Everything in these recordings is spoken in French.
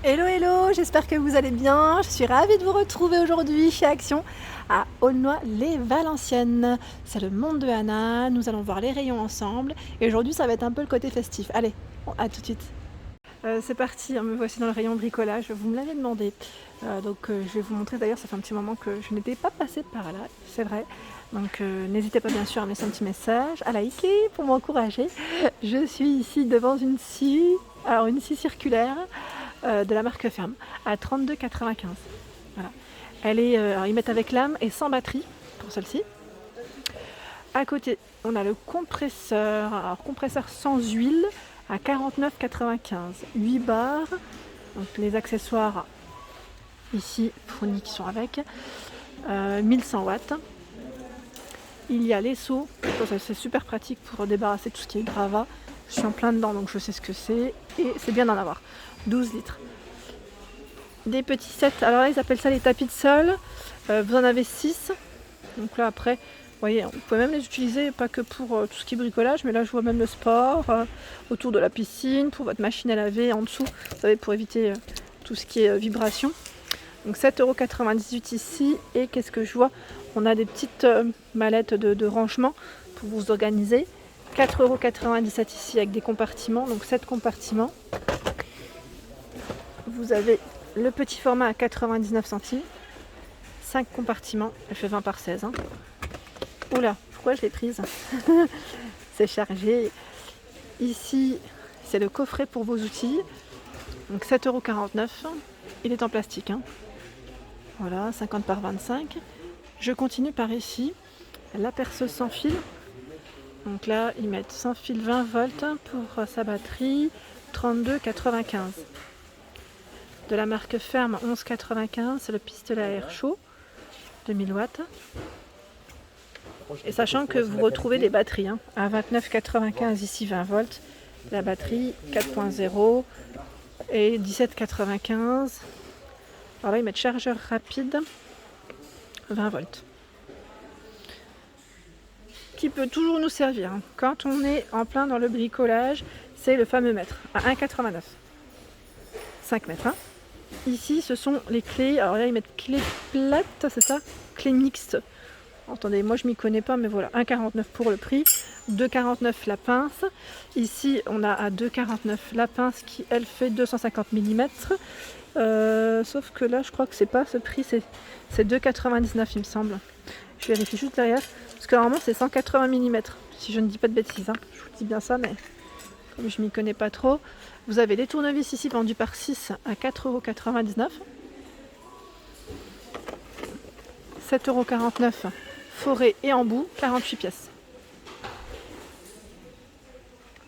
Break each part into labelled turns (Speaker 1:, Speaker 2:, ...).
Speaker 1: Hello hello, j'espère que vous allez bien. Je suis ravie de vous retrouver aujourd'hui chez Action à Aulnoy-les-Valenciennes. C'est le monde de Anna, nous allons voir les rayons ensemble et aujourd'hui ça va être un peu le côté festif. Allez, à tout de suite. C'est parti, me voici dans le rayon bricolage, vous me l'avez demandé. Je vais vous montrer, d'ailleurs ça fait un petit moment que je n'étais pas passée par là, c'est vrai. Donc n'hésitez pas bien sûr à me laisser un petit message, à liker pour m'encourager. Je suis ici devant une scie circulaire de la marque Ferme à 32,95. Voilà. Elle est, alors ils mettent avec lame et sans batterie pour celle-ci. À côté, on a le compresseur, alors compresseur sans huile à 49,95. 8 barres, donc les accessoires ici fournis qui sont avec, 1100 watts. Il y a les seaux, c'est super pratique pour débarrasser tout ce qui est gravat. Je suis en plein dedans donc je sais ce que c'est et c'est bien d'en avoir. 12 litres. Des petits sets, alors là ils appellent ça les tapis de sol. Vous en avez 6. Donc là après, vous voyez, vous pouvez même les utiliser, pas que pour tout ce qui est bricolage, mais là je vois même le sport, autour de la piscine, pour votre machine à laver, en dessous, vous savez, pour éviter tout ce qui est vibration. Donc 7,98 € ici, et qu'est-ce que je vois? On a des petites mallettes de rangement pour vous organiser. 4,97 € ici avec des compartiments, donc 7 compartiments. Vous avez le petit format à 99 centimes, 5 compartiments, elle fait 20 par 16. Hein. Oula, pourquoi je l'ai prise? C'est chargé. Ici, c'est le coffret pour vos outils, donc 7,49 €. Il est en plastique. Hein. Voilà, 50 par 25. Je continue par ici, la perceuse sans fil. Donc là, ils mettent sans fil 20 volts pour sa batterie, 32,95. De la marque Ferme, 11,95, c'est le pistolet à air chaud, 2000 watts. Et sachant que vous retrouvez des batteries à 29,95 ici, 20 volts. La batterie 4.0 et 17,95. Alors là, ils mettent chargeur rapide, 20 volts. Qui peut toujours nous servir quand on est en plein dans le bricolage, c'est le fameux mètre à 1,89. 5 mètres. Ici, ce sont les clés. Alors là, ils mettent clés plates, c'est ça? Clés mixtes. Attendez, moi je m'y connais pas, mais voilà, 1,49 pour le prix, 2,49 la pince. Ici, on a à 2,49 la pince qui, elle, fait 250 mm. Sauf que là, je crois que c'est pas ce prix, c'est 2,99 il me semble. Je vérifie juste derrière, parce que normalement c'est 180 mm, si je ne dis pas de bêtises. Je vous dis bien ça, mais comme je m'y connais pas trop. Vous avez les tournevis ici vendus par 6 à 4,99 €. 7,49 € forêt et embout, 48 pièces.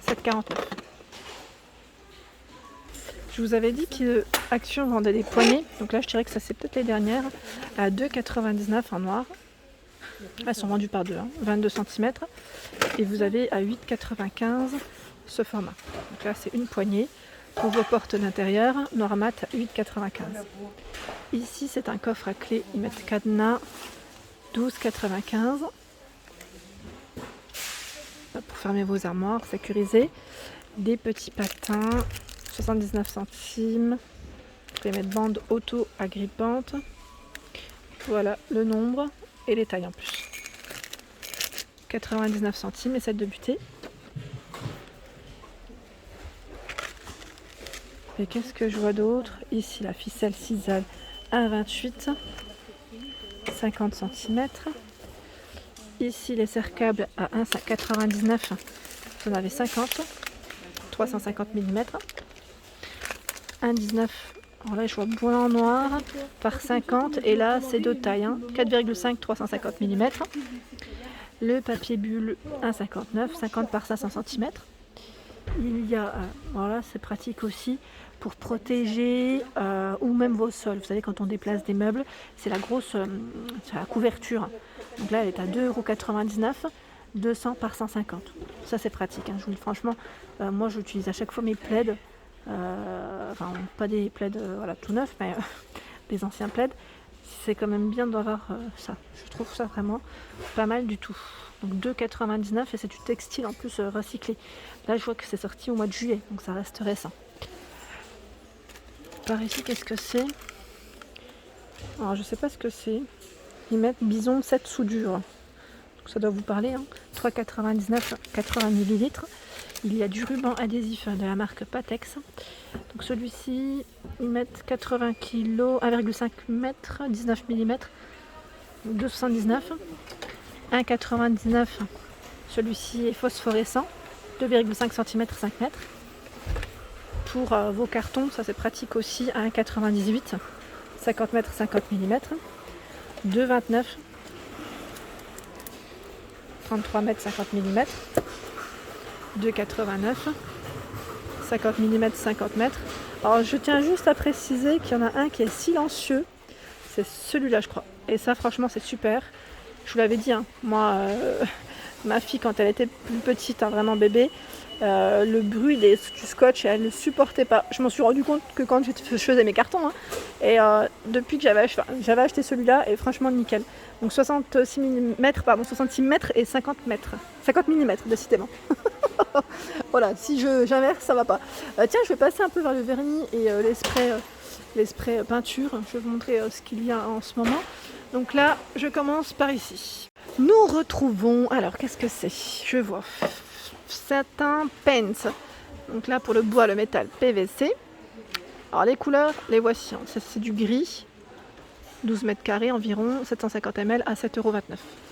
Speaker 1: 7,49 €. Je vous avais dit qu'Action vendait des poignées, donc là je dirais que ça c'est peut-être les dernières, à 2,99 € en noir. Elles sont vendues par deux, 22 cm. Et vous avez à 8,95 € ce format. Donc là c'est une poignée pour vos portes d'intérieur, noir mat 8,95 €. Ici c'est un coffre à clé, ils mettent cadenas, 12,95 € pour fermer vos armoires, sécuriser. Des petits patins, 79 centimes. Vous pouvez mettre bande auto agrippante. Voilà le nombre et les tailles en plus. 99 centimes et celle de butée. Et qu'est-ce que je vois d'autre? Ici la ficelle Sisal 1,28, 50 cm. Ici les serre-câbles à 1,99, vous en avez 50, 350 mm. 1,19, alors là je vois blanc noir par 50 et là c'est d'autres tailles, 4,5, 350 mm. Le papier bulle 1,59, 50 par 500 cm. Il y a, voilà, c'est pratique aussi pour protéger ou même vos sols. Vous savez, quand on déplace des meubles, c'est la grosse, c'est la couverture. Donc là, elle est à 2,99 €, 200 par 150. Ça, c'est pratique. Je vous le dis franchement, moi, j'utilise à chaque fois mes plaids. Enfin, pas des plaids voilà, tout neufs, mais des anciens plaids. C'est quand même bien d'avoir ça. Je trouve ça vraiment pas mal du tout. Donc 2,99 et c'est du textile en plus recyclé. Là je vois que c'est sorti au mois de juillet, donc ça reste récent. Par ici, qu'est-ce que c'est? Alors, je sais pas ce que c'est. Ils mettent bison 7 soudures. Donc, ça doit vous parler. Hein. 3,99, 80 ml. Il y a du ruban adhésif de la marque Patex. Donc celui-ci, ils mettent 80 kg, 1,5 m, 19 mm, 2,79. 1,99. Celui-ci est phosphorescent, 2,5 cm, 5 mètres. Pour vos cartons, ça c'est pratique aussi, 1,98, 50 mètres, 50 mm. 2,29, 33 mètres, 50 mm. 2,89, 50 mm, 50 mètres. Alors je tiens juste à préciser qu'il y en a un qui est silencieux, c'est celui-là je crois. Et ça franchement c'est super. Je vous l'avais dit, hein. Moi, ma fille quand elle était plus petite, hein, vraiment bébé, le bruit du scotch, elle ne supportait pas. Je m'en suis rendu compte que quand je faisais mes cartons, hein, et depuis que j'avais acheté celui-là, et franchement nickel. Donc 66 mètres et 50 mètres. 50 mm décidément. Voilà, si j'inverse, ça va pas. Tiens, je vais passer un peu vers le vernis et les sprays peinture. Je vais vous montrer ce qu'il y a en ce moment. Donc là, je commence par ici. Nous retrouvons, alors qu'est-ce que c'est? Je vois Satin Paints. Donc là, pour le bois, le métal PVC. Alors les couleurs, les voici. C'est du gris, 12 mètres carrés environ, 750 ml à 7,29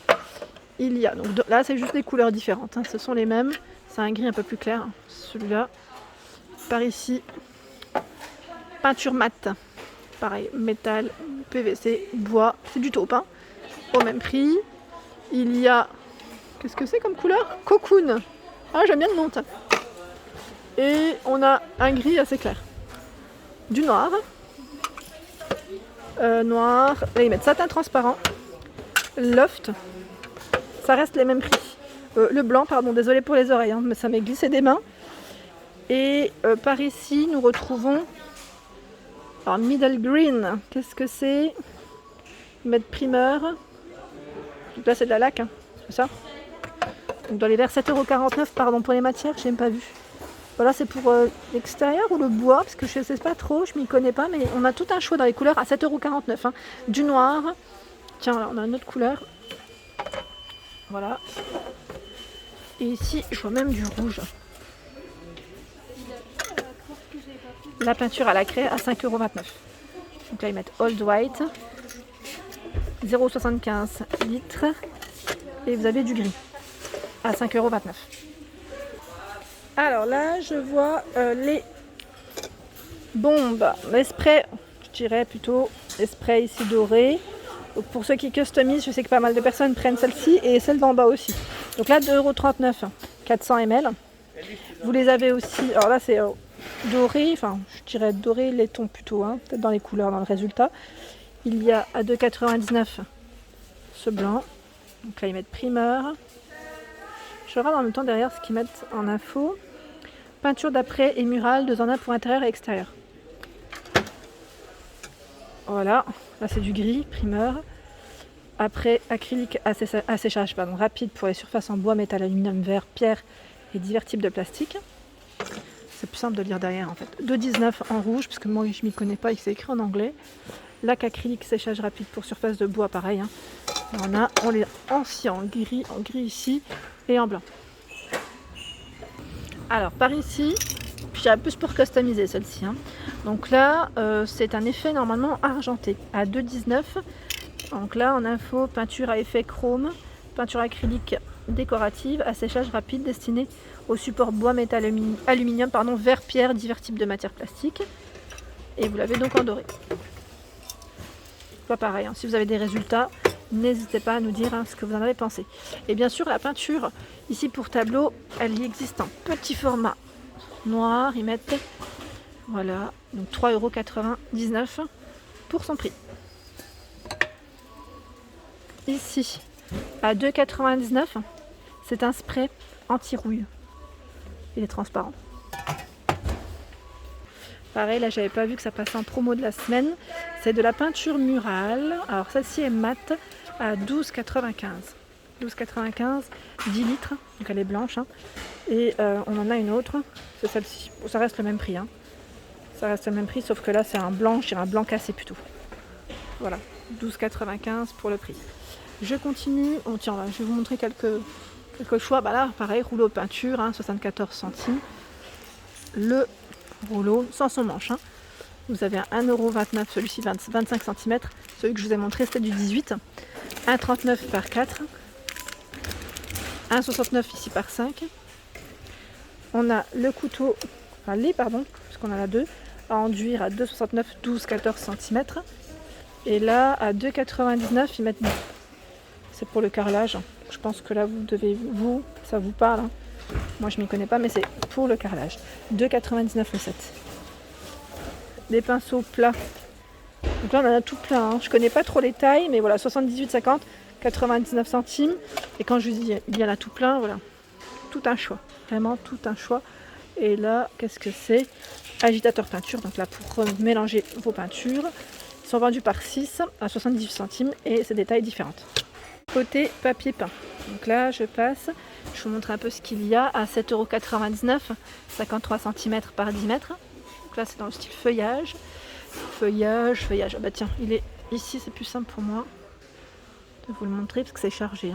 Speaker 1: €. Il y a, donc là c'est juste des couleurs différentes, hein. Ce sont les mêmes, c'est un gris un peu plus clair, hein, celui-là. Par ici, peinture mat, pareil, métal, PVC, bois, c'est du taupe, hein, au même prix. Il y a, qu'est-ce que c'est comme couleur? Cocoon, ah j'aime bien le nom. Et on a un gris assez clair, du noir, noir, là ils mettent satin transparent, loft. Ça reste les mêmes prix. Le blanc, pardon, désolé pour les oreilles, hein, mais ça m'est glissé des mains. Et par ici, nous retrouvons alors, Middle Green. Qu'est-ce que c'est? Ils mettent primeur. Donc là, c'est de la laque, hein, c'est ça. Donc dans les verts 7,49 €, pardon, pour les matières, je n'ai pas vu. Voilà, c'est pour l'extérieur ou le bois, parce que je ne sais pas trop, je ne m'y connais pas, mais on a tout un choix dans les couleurs à 7,49 €. Hein. Du noir. Tiens, là, on a une autre couleur. Voilà. Et ici, je vois même du rouge. La peinture à la craie à 5,29 €. Donc là, ils mettent Old White, 0,75 litres. Et vous avez du gris à 5,29 €. Alors là, je vois les bombes, les sprays, je dirais plutôt les sprays ici dorés. Donc pour ceux qui customisent, je sais que pas mal de personnes prennent celle-ci et celle d'en bas aussi. Donc là, 2,39 €, 400 ml. Vous les avez aussi, alors là c'est doré, enfin je dirais doré laiton plutôt, hein, peut-être dans les couleurs, dans le résultat. Il y a à 2,99 € ce blanc. Donc là ils mettent primeur. Je regarde en même temps derrière ce qu'ils mettent en info. Peinture d'après et murale, 2 en 1 pour intérieur et extérieur. Voilà, là c'est du gris, primeur. Après, acrylique à séchage rapide pour les surfaces en bois, métal, aluminium, verre, pierre et divers types de plastique. C'est plus simple de lire derrière en fait. 2,19 € en rouge, parce que moi je m'y connais pas, il s'est écrit en anglais. Lac acrylique séchage rapide pour surface de bois, pareil. Hein. On les anciens en gris ici et en blanc. Alors par ici, j'ai un plus pour customiser celle-ci. Hein. Donc là, c'est un effet normalement argenté à 2,19 €. Donc là, en info, peinture à effet chrome, peinture acrylique décorative à séchage rapide destinée au support bois, métal, aluminium, verre, pierre, divers types de matières plastiques. Et vous l'avez donc en doré. Pas pareil, hein. Si vous avez des résultats, n'hésitez pas à nous dire ce que vous en avez pensé. Et bien sûr, la peinture, ici pour tableau, elle y existe en petit format noir. Ils mettent, voilà, donc 3,99 € pour son prix. Ici, à 2,99 €, c'est un spray anti-rouille. Il est transparent. Pareil, là, j'avais pas vu que ça passait en promo de la semaine. C'est de la peinture murale. Alors, celle-ci est mate à 12,95 €. 12,95 €, 10 litres. Donc, elle est blanche. Hein. Et on en a une autre. C'est celle-ci. Ça reste le même prix. Hein. Ça reste le même prix, sauf que là c'est un blanc, je dirais un blanc cassé plutôt. Voilà, 12,95 pour le prix. Je continue, tiens, je vais vous montrer quelques choix. Bah là, pareil, rouleau de peinture, 74 centimes. Le rouleau sans son manche. Vous avez un 1,29 €, celui-ci 25 cm. Celui que je vous ai montré, c'était du 18. 1,39 par 4. 1,69 ici par 5. On a le couteau, parce qu'on en a deux, à enduire à 2,69, 12-14 cm. Et là, à 2,99, ils mettent. C'est pour le carrelage. Je pense que là, ça vous parle. Moi, je m'y connais pas, mais c'est pour le carrelage. 2,99 le set. Des pinceaux plats. Donc là, on en a tout plein. Je connais pas trop les tailles, mais voilà, 78,50, 99 centimes. Et quand je vous dis, il y en a tout plein, voilà. Tout un choix. Vraiment tout un choix. Et là, qu'est-ce que c'est? Agitateur peinture. Donc là, pour mélanger vos peintures. Ils sont vendus par 6 à 78 centimes et c'est des tailles différentes. Côté papier peint. Donc là, je passe. Je vous montre un peu ce qu'il y a à 7,99 €, 53 cm par 10 mètres. Donc là, c'est dans le style feuillage. Feuillage. Ah bah tiens, il est ici, c'est plus simple pour moi de vous le montrer parce que c'est chargé.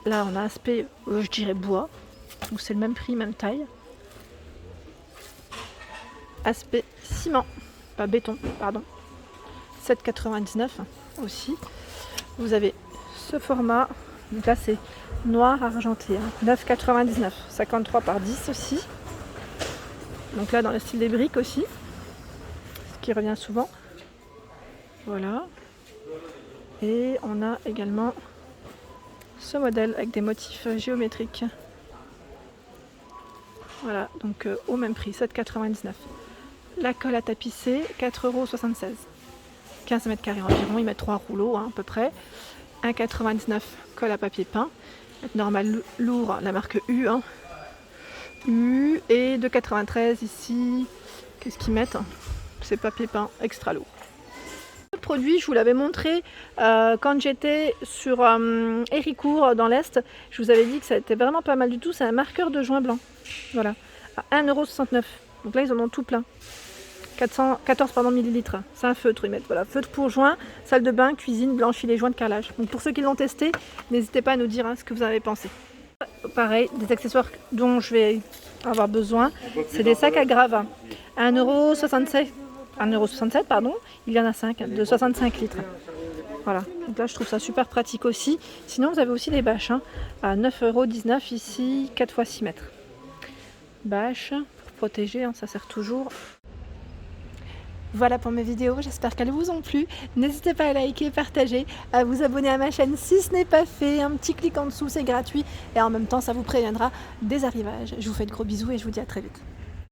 Speaker 1: Là, on a aspect, je dirais bois. Donc c'est le même prix, même taille. Aspect ciment, pas béton, pardon. 7,99 € aussi. Vous avez ce format. Donc là, c'est noir argenté. 9,99 €, 53 par 10 aussi. Donc là, dans le style des briques aussi, ce qui revient souvent. Voilà. Et on a également ce modèle avec des motifs géométriques. Voilà, donc au même prix, 7,99 €. La colle à tapisser, 4,76 €. 15 mètres carrés environ, ils mettent 3 rouleaux à peu près. 1,99 € colle à papier peint. Normal lourd, la marque U. U et 2,93 € ici. Qu'est-ce qu'ils mettent? C'est papier peint extra lourd. Le produit, je vous l'avais montré quand j'étais sur Héricourt dans l'Est. Je vous avais dit que ça était vraiment pas mal du tout. C'est un marqueur de joint blanc. Voilà, à 1,69 €. Donc là, ils en ont tout plein. 14 millilitres. C'est un feutre, ils mettent. Voilà, feutre pour joint, salle de bain, cuisine, blanchit les joints de carrelage. Donc pour ceux qui l'ont testé, n'hésitez pas à nous dire ce que vous avez pensé. Pareil, des accessoires dont je vais avoir besoin, c'est des sacs à gravats. 1,67 €, pardon. Il y en a 5, de 65 litres. Voilà, donc là je trouve ça super pratique aussi. Sinon vous avez aussi des bâches à 9,19 € ici, 4 x 6 mètres. Bâches pour protéger, ça sert toujours. Voilà pour mes vidéos, j'espère qu'elles vous ont plu. N'hésitez pas à liker, partager, à vous abonner à ma chaîne si ce n'est pas fait. Un petit clic en dessous, c'est gratuit et en même temps ça vous préviendra des arrivages. Je vous fais de gros bisous et je vous dis à très vite.